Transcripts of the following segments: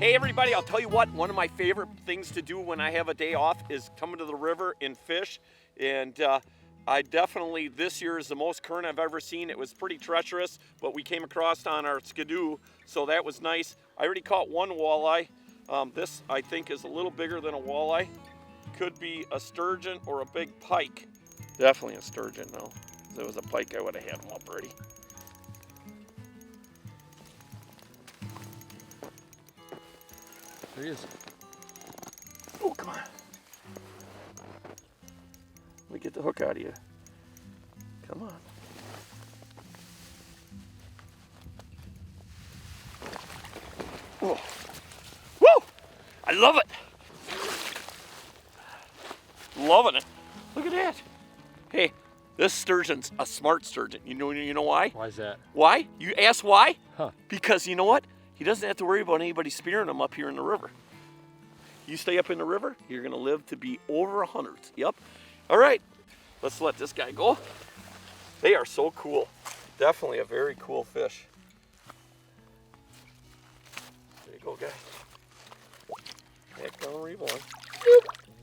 Hey everybody, I'll tell you what, one of my favorite things to do when I have a day off is come to the river and fish. And I definitely, this year is the most current I've ever seen. It was pretty treacherous, but we came across on our skidoo, so that was nice. I already caught one walleye. This, I think, is a little bigger than a walleye. Could be a sturgeon or a big pike. Definitely a sturgeon, though. If it was a pike, I would have had him up already. There he is. Oh, come on. Let me get the hook out of you. Come on. Oh. Woo! I love it. Loving it. Look at that. Hey, this sturgeon's a smart sturgeon. You know why? Why is that? Why? You ask why? Huh. Because you know what? He doesn't have to worry about anybody spearing him up here in the river. You stay up in the river, you're gonna live to be over 100. Yep. All right, let's let this guy go. They are so cool. Definitely a very cool fish. There you go, guy. Heck, gonna reborn.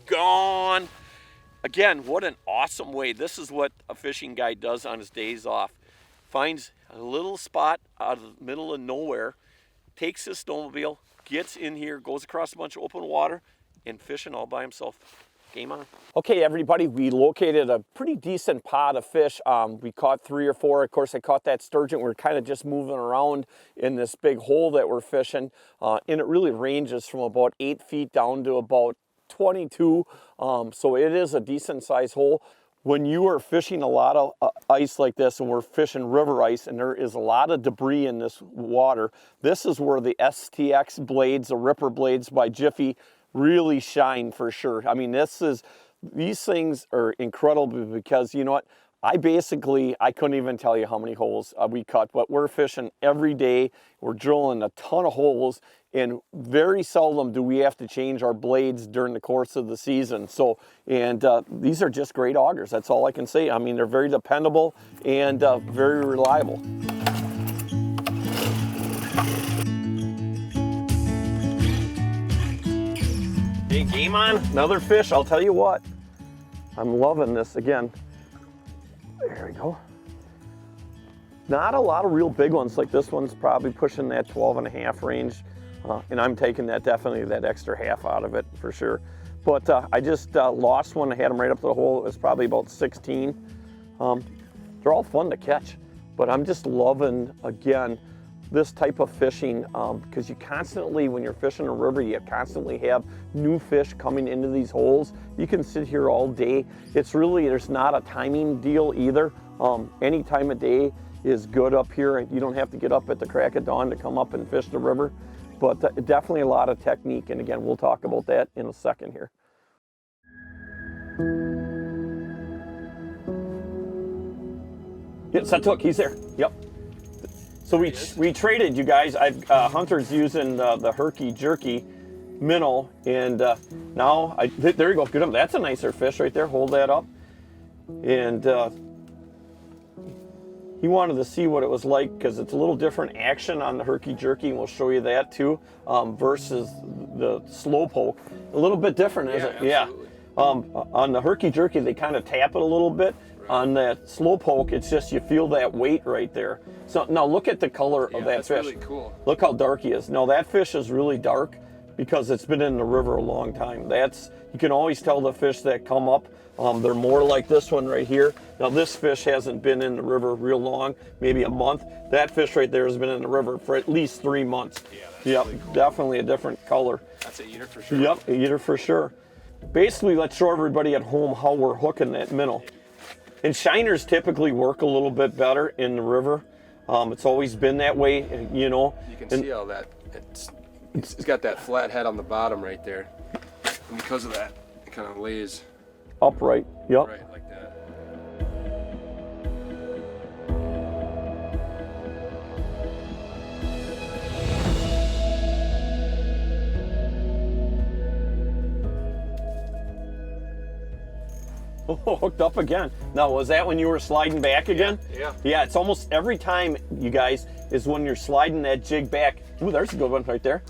Gone. Again, what an awesome way. This is what a fishing guy does on his days off. Finds a little spot out of the middle of nowhere, takes his snowmobile, gets in here, goes across a bunch of open water, and fishing all by himself. Game on. Okay, everybody, we located a pretty decent pot of fish. We caught 3 or 4. Of course, I caught that sturgeon. We're kind of just moving around in this big hole that we're fishing. And it really ranges from about 8 feet down to about 22. So it is a decent sized hole. When you are fishing a lot of ice like this, and we're fishing river ice, and there is a lot of debris in this water, this is where the STX blades, the Ripper blades by Jiffy, really shine for sure. I mean, these things are incredible because you know what? I couldn't even tell you how many holes we caught, but we're fishing every day. We're drilling a ton of holes, and very seldom do we have to change our blades during the course of the season. So, and these are just great augers. That's all I can say. I mean, they're very dependable and very reliable. Hey, game on, another fish. I'll tell you what, I'm loving this again. There we go. Not a lot of real big ones. Like this one's probably pushing that 12.5 range. And I'm taking definitely that extra half out of it for sure. But I just lost one. I had them right up to the hole. It was probably about 16. They're all fun to catch, but I'm just loving, again, this type of fishing because you constantly, when you're fishing a river, you constantly have new fish coming into these holes. You can sit here all day. It's really, there's not a timing deal either. Any time of day is good up here. You don't have to get up at the crack of dawn to come up and fish the river. But definitely a lot of technique, and again, we'll talk about that in a second here. Yes, I took, he's there, yep. So we traded, you guys. Hunter's using the herky jerky minnow, and now, there you go, good. That's a nicer fish right there, hold that up. And he wanted to see what it was like because it's a little different action on the herky jerky, and we'll show you that too, versus the slow poke. A little bit different, isn't it? Absolutely. Yeah. On the herky jerky, they kind of tap it a little bit. Right. On that slow poke, it's just you feel that weight right there. So now look at the color of that fish. Really cool. Look how dark he is. Now that fish is really dark because it's been in the river a long time. You can always tell the fish that come up. They're more like this one right here. Now this fish hasn't been in the river real long, maybe a month. That fish right there has been in the river for at least 3 months. Yeah, that's yep, really cool. Definitely a different color. That's a eater for sure. Yep, a eater for sure. Basically, let's show everybody at home how we're hooking that minnow. And shiners typically work a little bit better in the river. It's always been that way, you know. You can see how that, it's got that flat head on the bottom right there. And because of that, it kind of lays upright, yep. Right, like that. Oh, hooked up again. Now, was that when you were sliding back again? Yeah. Yeah, it's almost every time, you guys, is when you're sliding that jig back. Ooh, there's a good one right there.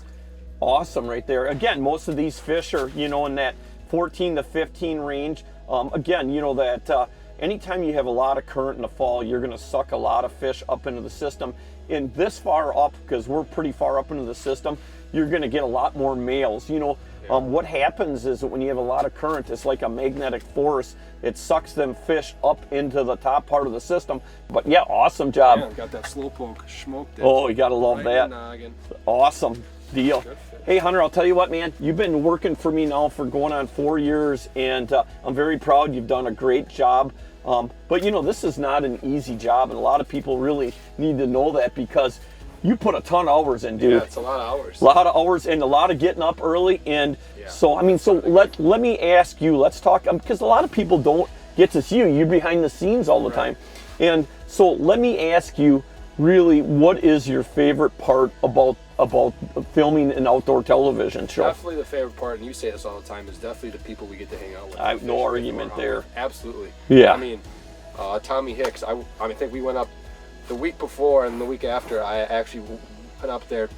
awesome right there. Again, most of these fish are, you know, in that 14 to 15 range. Again, you know that anytime you have a lot of current in the fall, you're going to suck a lot of fish up into the system. And this far up, because we're pretty far up into the system, you're going to get a lot more males. You know, what happens is that when you have a lot of current, it's like a magnetic force. It sucks them fish up into the top part of the system. But yeah, awesome job. Yeah, got that slowpoke smoked. Oh, you got to love that. Noggin. Awesome deal. Hey, Hunter, I'll tell you what, man. You've been working for me now for going on 4 years, and I'm very proud. You've done a great job. But, you know, this is not an easy job, and a lot of people really need to know that because you put a ton of hours in, dude. Yeah, it's a lot of hours. A lot of hours and a lot of getting up early. And so, I mean, so let me ask you, let's talk, because a lot of people don't get to see you. You're behind the scenes all the time. And so let me ask you, really, what is your favorite part about filming an outdoor television show? Definitely the favorite part, and you say this all the time, is definitely the people we get to hang out with. I have no argument there. Absolutely. Yeah. I mean, Tommy Hicks, I think we went up the week before and the week after. I actually went up there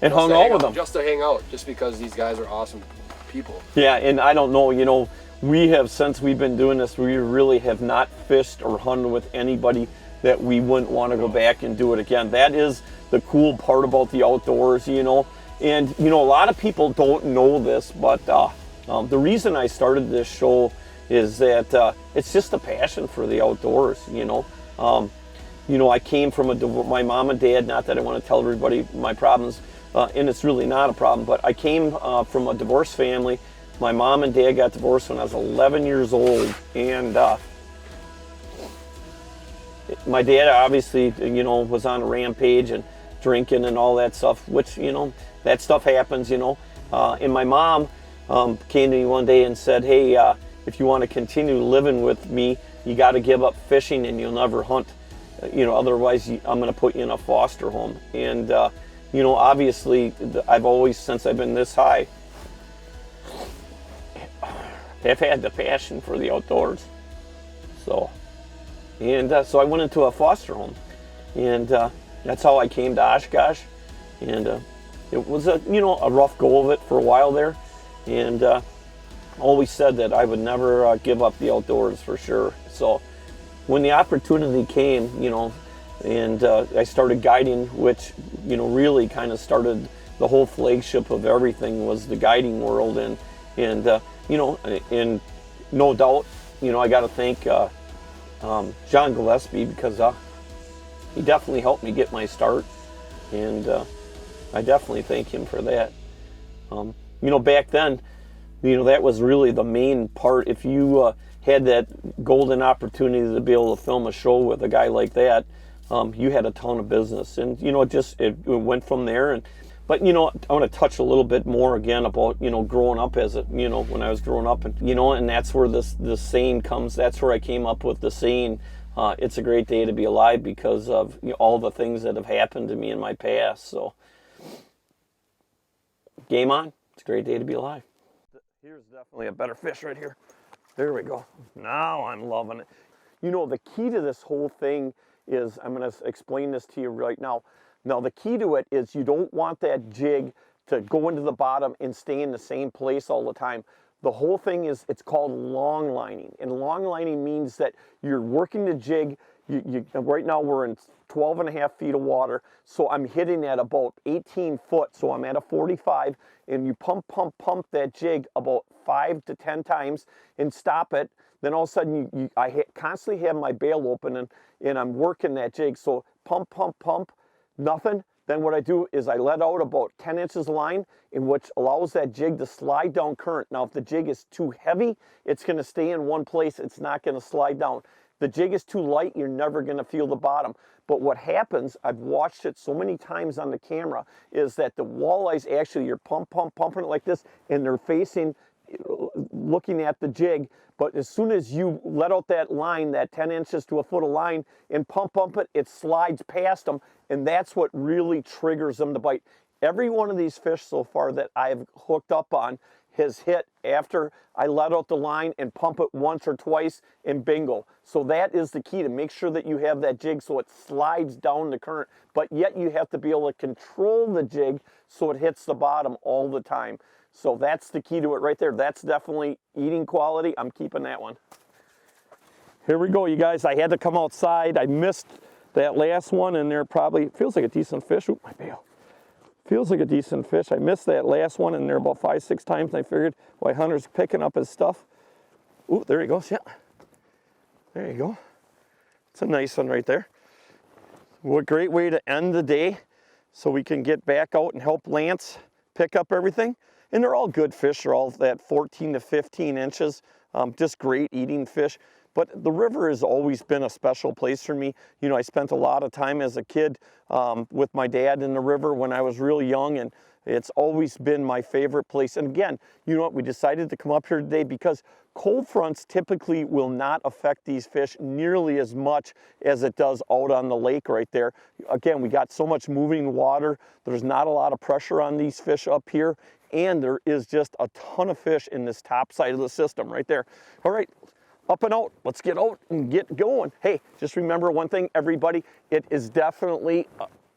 and hung out with them. Just to hang out, just because these guys are awesome people. Yeah, and I don't know, you know, we have, since we've been doing this, we really have not fished or hunted with anybody that we wouldn't want to go back and do it again. That is the cool part about the outdoors, you know. And, you know, a lot of people don't know this, but the reason I started this show is that it's just a passion for the outdoors, you know. You know, I came from my mom and dad, not that I want to tell everybody my problems, and it's really not a problem, but I came from a divorced family. My mom and dad got divorced when I was 11 years old, and my dad obviously, you know, was on a rampage and drinking and all that stuff, which, you know, that stuff happens, you know. And my mom came to me one day and said, hey, if you want to continue living with me, you got to give up fishing and you'll never hunt. You know, otherwise I'm going to put you in a foster home. And, you know, obviously I've always, since I've been this high, have had the passion for the outdoors. So. And so I went into a foster home, and that's how I came to Oshkosh. And it was a rough go of it for a while there, and always said that I would never give up the outdoors for sure. So when the opportunity came, you know, and I started guiding, which, you know, really kind of started the whole flagship of everything was the guiding world, and you know, and no doubt, you know, I got to thank John Gillespie, because he definitely helped me get my start, and I definitely thank him for that. You know, back then, you know, that was really the main part. If you had that golden opportunity to be able to film a show with a guy like that, you had a ton of business, and you know, it went from there. But, you know, I want to touch a little bit more again about, you know, growing up as you know, when I was growing up, and, you know, and that's where this saying comes. That's where I came up with the saying, it's a great day to be alive, because of, you know, all the things that have happened to me in my past. So, game on. It's a great day to be alive. Here's definitely a better fish right here. There we go. Now I'm loving it. You know, the key to this whole thing is, I'm going to explain this to you right now. Now, the key to it is you don't want that jig to go into the bottom and stay in the same place all the time. The whole thing is, it's called long lining. And long lining means that you're working the jig. Right now we're in 12 and a half feet of water. So I'm hitting at about 18 foot. So I'm at a 45, and you pump that jig about 5 to 10 times and stop it. Then all of a sudden I constantly have my bail open, and I'm working that jig. So pump, nothing. Then what I do is I let out about 10 inches of line, in which allows that jig to slide down current. Now, if the jig is too heavy, it's going to stay in one place. It's not going to slide down. The jig is too light, you're never going to feel the bottom. But what happens, I've watched it so many times on the camera, is that the walleyes actually, you're pumping it like this, and they're facing, looking at the jig. But as soon as you let out that line, that 10 inches to a foot of line, and pump it, it slides past them, and that's what really triggers them to bite. Every one of these fish so far that I've hooked up on has hit after I let out the line and pump it once or twice and bingo. So that is the key, to make sure that you have that jig so it slides down the current, but yet you have to be able to control the jig so it hits the bottom all the time. So that's the key to it right there. That's definitely eating quality. I'm keeping that one. Here we go, you guys. I had to come outside. I missed that last one, and there probably feels like a decent fish. Oop, my bail. Feels like a decent fish. I missed that last one in there about 5-6 times, and I figured, well, Hunter's picking up his stuff. Ooh, there he goes. Yeah. There you go. It's a nice one right there. What a great way to end the day, so we can get back out and help Lance pick up everything. And they're all good fish. They're all that 14 to 15 inches. Just great eating fish. But the river has always been a special place for me. You know, I spent a lot of time as a kid with my dad in the river when I was real young, and it's always been my favorite place. And again, you know what, we decided to come up here today because cold fronts typically will not affect these fish nearly as much as it does out on the lake right there. Again, we got so much moving water. There's not a lot of pressure on these fish up here, and there is just a ton of fish in this top side of the system right there. All right. Up and out. Let's get out and get going. Hey, just remember one thing, everybody. It is definitely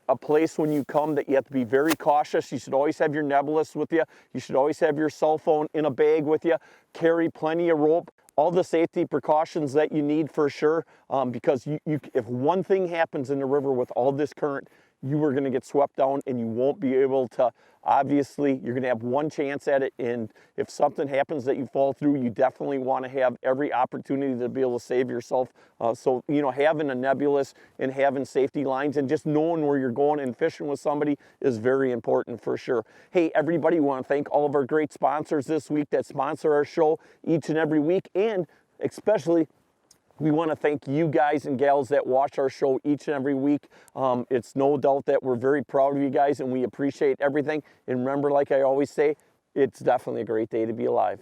a place when you come that you have to be very cautious. You should always have your nebulous with you. You should always have your cell phone in a bag with you. Carry plenty of rope. All the safety precautions that you need for sure. Because if one thing happens in the river with all this current, you are going to get swept down and you won't be able to, obviously, you're going to have one chance at it. And if something happens that you fall through, you definitely want to have every opportunity to be able to save yourself. So, you know, having a nebulous and having safety lines and just knowing where you're going and fishing with somebody is very important for sure. Hey, everybody, we want to thank all of our great sponsors this week that sponsor our show each and every week. And especially, we want to thank you guys and gals that watch our show each and every week. It's no doubt that we're very proud of you guys and we appreciate everything. And remember, like I always say, it's definitely a great day to be alive.